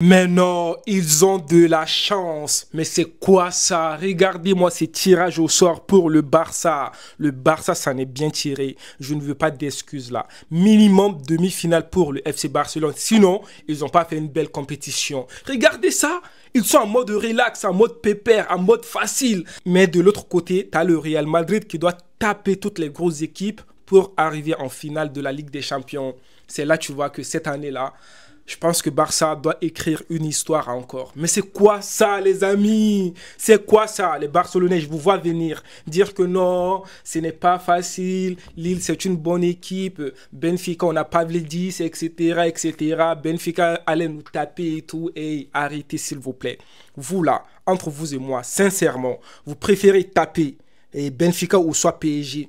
Mais non, ils ont de la chance. Mais c'est quoi ça? Regardez-moi ces tirages au sort pour le Barça. Le Barça, ça n'est bien tiré. Je ne veux pas d'excuses là. Minimum demi-finale pour le FC Barcelone. Sinon, ils n'ont pas fait une belle compétition. Regardez ça. Ils sont en mode relax, en mode pépère, en mode facile. Mais de l'autre côté, tu as le Real Madrid qui doit taper toutes les grosses équipes pour arriver en finale de la Ligue des Champions. C'est là tu vois que cette année-là, je pense que Barça doit écrire une histoire encore. Mais c'est quoi ça, les amis? C'est quoi ça? Les Barcelonais, je vous vois venir dire que non, ce n'est pas facile. Lille, c'est une bonne équipe. Benfica, on n'a pas Pavlidis, etc., etc. Benfica allait nous taper et tout. Et arrêtez, s'il vous plaît. Vous, là, entre vous et moi, sincèrement, vous préférez taper Benfica ou soit PSG?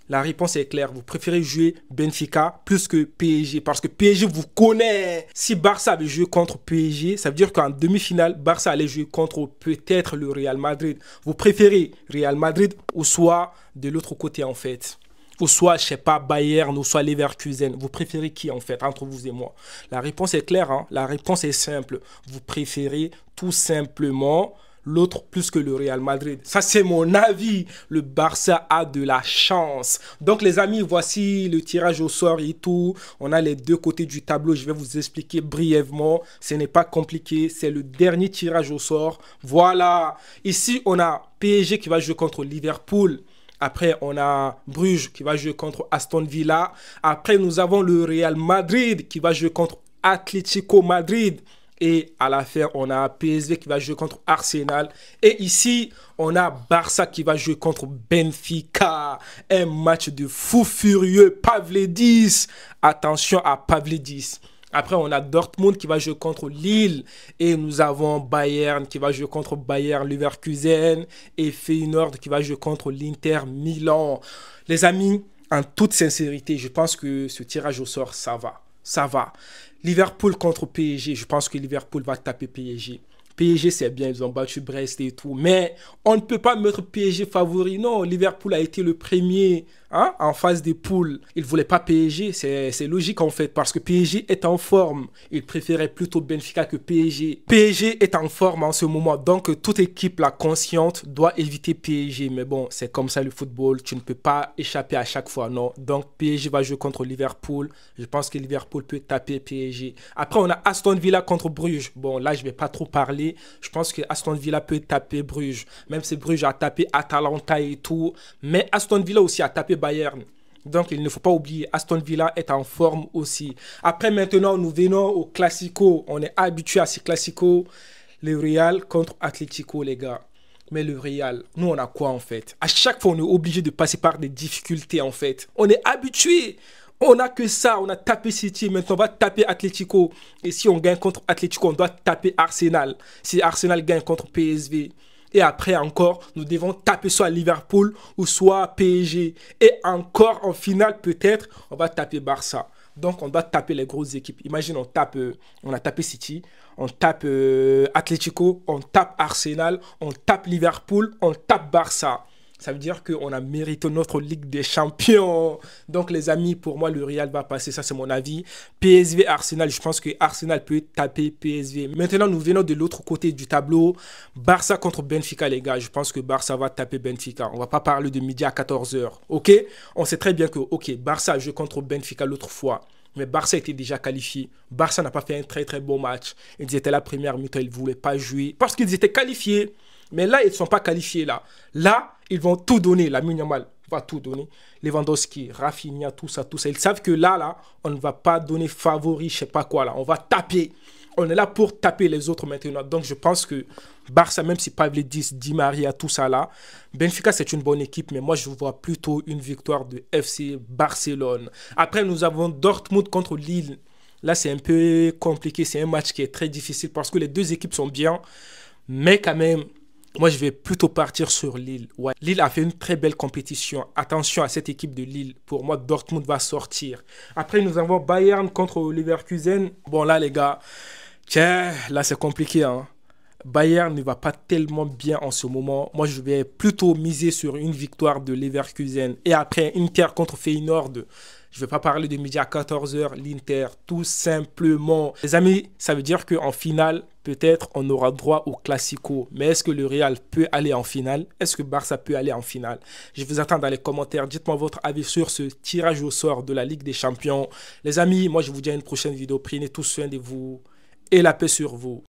La réponse est claire. Vous préférez jouer Benfica plus que PSG parce que PSG vous connaît. Si Barça avait joué contre PSG, ça veut dire qu'en demi-finale, Barça allait jouer contre peut-être le Real Madrid. Vous préférez Real Madrid ou soit de l'autre côté en fait. Ou soit, je sais pas, Bayern ou soit Leverkusen. Vous préférez qui en fait entre vous et moi? La réponse est claire, hein? La réponse est simple. Vous préférez tout simplement l'autre plus que le Real Madrid. Ça, c'est mon avis. Le Barça a de la chance. Donc, les amis, voici le tirage au sort et tout. On a les deux côtés du tableau. Je vais vous expliquer brièvement. Ce n'est pas compliqué. C'est le dernier tirage au sort. Voilà. Ici, on a PSG qui va jouer contre Liverpool. Après, on a Bruges qui va jouer contre Aston Villa. Après, nous avons le Real Madrid qui va jouer contre Atlético Madrid. Et à la fin, on a PSV qui va jouer contre Arsenal. Et ici, on a Barça qui va jouer contre Benfica. Un match de fou furieux. Pavlidis. Attention à Pavlidis. Après, on a Dortmund qui va jouer contre Lille. Et nous avons Bayern qui va jouer contre Bayern Leverkusen. Et Feyenoord qui va jouer contre l'Inter Milan. Les amis, en toute sincérité, je pense que ce tirage au sort, ça va. Ça va. Liverpool contre PSG, je pense que Liverpool va taper PSG. PSG, c'est bien, ils ont battu Brest et tout. Mais on ne peut pas mettre PSG favori. Non, Liverpool a été le premier en phase des poules. Ils ne voulaient pas PSG. C'est logique en fait parce que PSG est en forme. Ils préféraient plutôt Benfica que PSG. PSG est en forme en ce moment. Donc, toute équipe là, consciente doit éviter PSG. Mais bon, c'est comme ça le football. Tu ne peux pas échapper à chaque fois. Non. Donc, PSG va jouer contre Liverpool. Je pense que Liverpool peut taper PSG. Après, on a Aston Villa contre Bruges. Bon, là, je ne vais pas trop parler. Je pense que Aston Villa peut taper Bruges. Même si Bruges a tapé Atalanta et tout. Mais Aston Villa aussi a tapé Bayern. Donc, il ne faut pas oublier, Aston Villa est en forme aussi. Après, maintenant, nous venons au Classico. On est habitué à ces Classicos. Le Real contre Atlético, les gars. Mais le Real, nous, on a quoi en fait? À chaque fois, on est obligé de passer par des difficultés en fait. On est habitué. On n'a que ça, on a tapé City, maintenant on va taper Atlético. Et si on gagne contre Atlético, on doit taper Arsenal. Si Arsenal gagne contre PSV. Et après encore, nous devons taper soit Liverpool ou soit PSG. Et encore en finale, peut-être, on va taper Barça. Donc on doit taper les grosses équipes. Imagine, on a tapé City, on tape Atlético, on tape Arsenal, on tape Liverpool, on tape Barça. Ça veut dire qu'on a mérité notre Ligue des Champions. Donc, les amis, pour moi, le Real va passer. Ça, c'est mon avis. PSV, Arsenal, je pense que Arsenal peut taper PSV. Maintenant, nous venons de l'autre côté du tableau. Barça contre Benfica, les gars. Je pense que Barça va taper Benfica. On ne va pas parler de midi à 14 h. OK? On sait très bien que, OK, Barça a joué contre Benfica l'autre fois. Mais Barça était déjà qualifié. Barça n'a pas fait un très, très bon match. Ils étaient la première mi-temps. Ils ne voulaient pas jouer parce qu'ils étaient qualifiés. Mais là, ils ne sont pas qualifiés là. Là, ils vont tout donner. Lamine Yamal va tout donner. Lewandowski, Rafinha, tout ça, tout ça. Ils savent que là, on ne va pas donner favori, je ne sais pas quoi là. On va taper. On est là pour taper les autres maintenant. Donc, je pense que Barça, même si Pavlidis, Di Maria, tout ça là, Benfica, c'est une bonne équipe. Mais moi, je vois plutôt une victoire de FC Barcelone. Après, nous avons Dortmund contre Lille. Là, c'est un peu compliqué. C'est un match qui est très difficile parce que les deux équipes sont bien. Mais quand même, moi, je vais plutôt partir sur Lille. Ouais. Lille a fait une très belle compétition. Attention à cette équipe de Lille. Pour moi, Dortmund va sortir. Après, nous avons Bayern contre Leverkusen. Bon, là, les gars, tiens, là, c'est compliqué. Hein. Bayern ne va pas tellement bien en ce moment. Moi, je vais plutôt miser sur une victoire de Leverkusen. Et après, Inter contre Feyenoord. Je ne vais pas parler de midi à 14h, l'Inter, tout simplement. Les amis, ça veut dire qu'en finale, peut-être on aura droit au Classico. Mais est-ce que le Real peut aller en finale? Est-ce que Barça peut aller en finale? Je vous attends dans les commentaires. Dites-moi votre avis sur ce tirage au sort de la Ligue des Champions. Les amis, moi je vous dis à une prochaine vidéo. Prenez tous soin de vous et la paix sur vous.